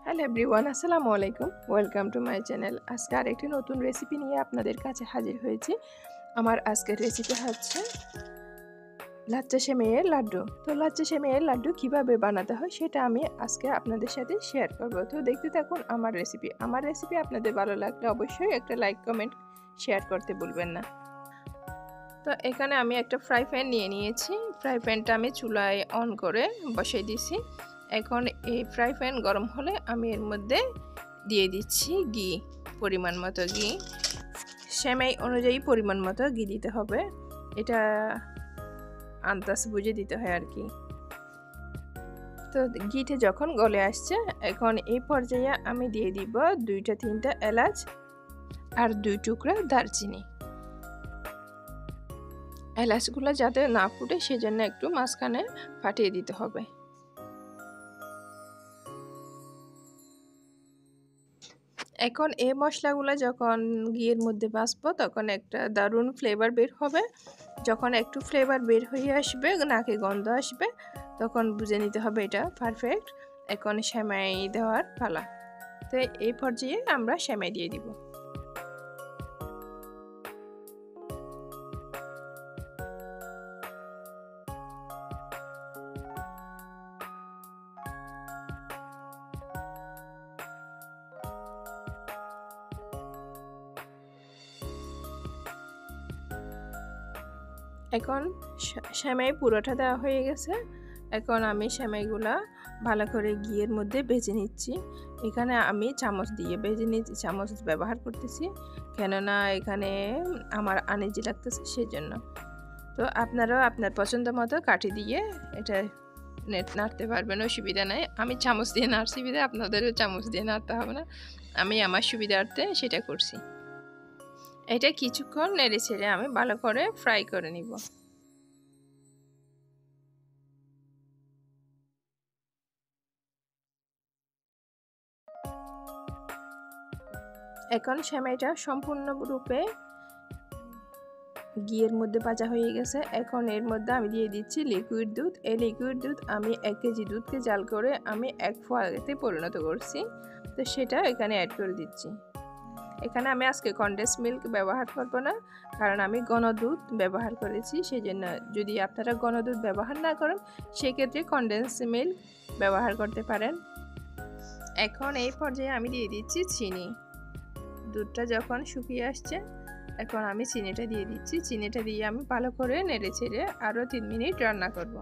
Hello everyone, আসসালামু আলাইকুম। Welcome to my channel. আজকে আরেকটি নতুন রেসিপি নিয়ে আপনাদের কাছে হাজির হয়েছি। আমার আজকের রেসিপি হচ্ছে লাচ্চা সেমাইয়ের লাড্ডু। তো লাচ্চা সেমাইয়ের লাড্ডু কিভাবে বানাতে হয় সেটা আমি আজকে আপনাদের সাথে শেয়ার করব। তো দেখতে থাকুন আমার রেসিপি আপনাদের ভালো লাগলে অবশ্যই একটা লাইক কমেন্ট শেয়ার করতে ভুলবেন না। তো এখানে আমি একটা ফ্রাই প্যান নিয়ে নিয়েছি। ফ্রাই প্যানটা আমি চুলায় অন করে বসিয়ে দিয়েছি। এখন এই ফ্রাই প্যান গরম হলে আমি এর মধ্যে দিয়ে দিচ্ছি ঘি, পরিমাণ মতো ঘি। সেমাই অনুযায়ী পরিমাণ মতো ঘি দিতে হবে, এটা আন্দাজ বুঝে দিতে হয় আর কি। তো ঘিটা যখন গলে আসছে, এখন এই পর্যায়ে আমি দিয়ে দিব 2-3টা এলাচ আর 2 টুকরা দারচিনি। এলাচগুলো যাতে না ফুটে সেজন্য একটু মাঝখানে ফাটিয়ে দিতে হবে। এখন এই মশলাগুলো যখন ঘিয়ের মধ্যে ভাজবো তখন একটা দারুণ ফ্লেভার বের হবে। যখন একটু ফ্লেভার বের হয়ে আসবে, নাকে গন্ধ আসবে, তখন বুঝে নিতে হবে এটা পারফেক্ট। এখন সেমাই দেওয়ার পালা। তো এই পর্যায়ে আমরা সেমাই দিয়ে দিব। এখন সেমাই পুরোটা দেওয়া হয়ে গেছে। এখন আমি সেমাইগুলা ভালো করে ঘিয়ের মধ্যে ভেজে নিচ্ছি। এখানে আমি চামচ দিয়ে ভেজে নিচ্ছি, চামচ ব্যবহার করতেছি, কেননা এখানে আমার আনিজি লাগতেছে সেজন্য। তো আপনারাও আপনার পছন্দ মতো কাঠি দিয়ে এটা নাড়তে পারবেন, অসুবিধা নেই। আমি চামচ দিয়ে নাড়ছি বিধে আপনাদেরও চামচ দিয়ে নাড়তে হবে না, আমি আমার সুবিধার্থে সেটা করছি। এটা কিছুক্ষণ নেড়ে ছেড়ে আমি ভালো করে ফ্রাই করে নিব। এখন সেমাইটা সম্পূর্ণরূপে ঘিয়ের মধ্যে ভাজা হয়ে গেছে। এখন এর মধ্যে আমি দিয়ে দিচ্ছি লিকুইড দুধ। এই লিকুইড দুধ আমি 1 কেজি দুধকে জাল করে আমি 1 ফোয়াতে পরিণত করছি, তো সেটা এখানে অ্যাড করে দিচ্ছি। এখানে আমি আজকে কনডেন্স মিল্ক ব্যবহার করব না, কারণ আমি ঘন দুধ ব্যবহার করেছি, সেই জন্য। যদি আপনারা ঘন দুধ ব্যবহার না করেন সেক্ষেত্রে কনডেন্স মিল্ক ব্যবহার করতে পারেন। এখন এই পর্যায়ে আমি দিয়ে দিচ্ছি চিনি। দুধটা যখন শুকিয়ে আসছে, এখন আমি চিনিটা দিয়ে দিচ্ছি। চিনিটা দিয়ে আমি ভালো করে নেড়ে ছেড়ে আরও 3 মিনিট রান্না করব।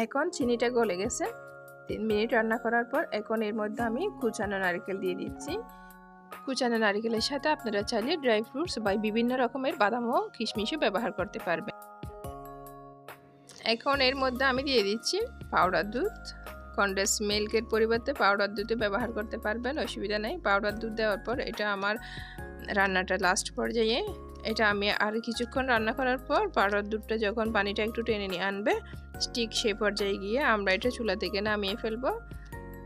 এখন চিনিটা গলে গেছে 3 মিনিট রান্না করার পর। এখন এর মধ্যে আমি কুচানো নারকেল দিয়ে দিচ্ছি। কুচানো নারকেলের সাথে আপনারা চাইলে ড্রাই ফ্রুটস বা বিভিন্ন রকমের বাদাম ও কিশমিশও ব্যবহার করতে পারবেন। এখন এর মধ্যে আমি দিয়ে দিচ্ছি পাউডার দুধ। কনডেন্স মিল্কের পরিবর্তে পাউডার দুধে ব্যবহার করতে পারবেন, অসুবিধা নেই। পাউডার দুধ দেওয়ার পর এটা আমার রান্নাটা লাস্ট পর্যায়ে। এটা আমি আর কিছুক্ষণ রান্না করার পর পাউডার দুধটা যখন পানিটা একটু টেনে নিয়ে আনবে, ঠিক সেই পর্যায়ে গিয়ে আমরা এটা চুলা থেকে নামিয়ে ফেলবো।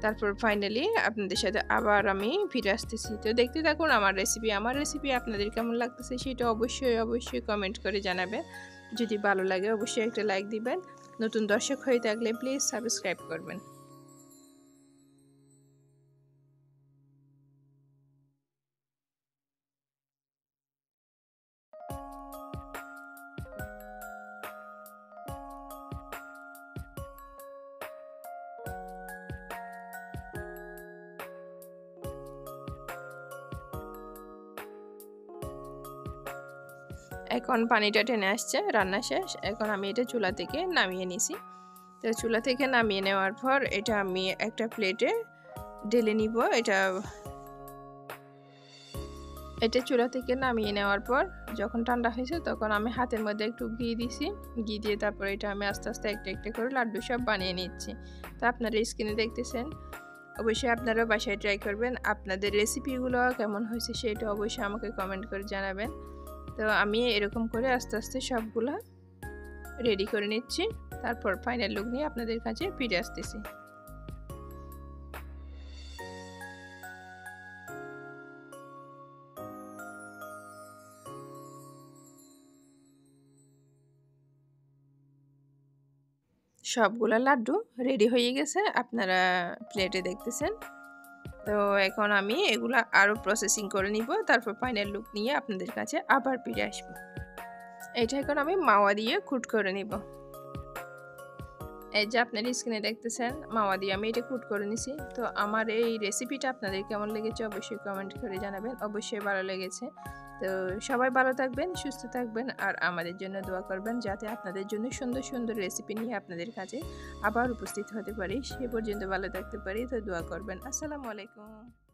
তারপর ফাইনালি আপনাদের সাথে আবার আমি ফিরে আসতেছি। তো দেখতে থাকুন আমার রেসিপি আপনাদের কেমন লাগতেছে সেটা অবশ্যই কমেন্ট করে জানাবেন। যদি ভালো লাগে অবশ্যই একটা লাইক দিবেন। নতুন দর্শক হয়ে থাকলে প্লিজ সাবস্ক্রাইব করবেন। এখন পানিটা টেনে আসছে, রান্না শেষ। এখন আমি এটা চুলা থেকে নামিয়ে নিছি। তো চুলা থেকে নামিয়ে নেওয়ার পর এটা আমি একটা প্লেটে ঢেলে নিব। এটা এটা চুলা থেকে নামিয়ে নেওয়ার পর যখন ঠান্ডা হয়েছে তখন আমি হাতের মধ্যে একটু ঘি দিছি, ঘি দিয়ে তারপর এটা আমি আস্তে আস্তে একটা একটা করে লাড্ডু সব বানিয়ে নিচ্ছি। তো আপনারা স্ক্রিনে দেখতেছেন, অবশ্যই আপনারা বাসায় ট্রাই করবেন। আপনাদের রেসিপিগুলো কেমন হয়েছে সেটা অবশ্যই আমাকে কমেন্ট করে জানাবেন। তো আমি এরকম করে আস্তে আস্তে সবগুলা রেডি করে নিচ্ছি, তারপর ফাইনাল লুক নিয়ে আপনাদের কাছে ফিরে আসতেছি। সবগুলা লাড্ডু রেডি হয়ে গেছে, আপনারা প্লেটে দেখতেছেন। তো এখন আমি এগুলা আরও প্রসেসিং করে নিব, তারপর ফাইনাল লুক নিয়ে আপনাদের কাছে আবার ফিরে আসবো। এটা এখন আমি মাওয়া দিয়ে কুট করে নিব। এই যে আপনার স্ক্রিনে দেখতেছেন মাওয়া দিয়ে আমি এটা কুট করে নিছি। তো আমার এই রেসিপিটা আপনাদের কেমন লেগেছে অবশ্যই কমেন্ট করে জানাবেন। অবশ্যই ভালো লেগেছে। তো সবাই ভালো থাকবেন, সুস্থ থাকবেন, আর আমাদের জন্য দোয়া করবেন যাতে আপনাদের জন্য সুন্দর সুন্দর রেসিপি নিয়ে আপনাদের কাছে আবার উপস্থিত হতে পারি। সে পর্যন্ত ভালো থাকতে পারি, তো দোয়া করবেন। আসসালামু আলাইকুম।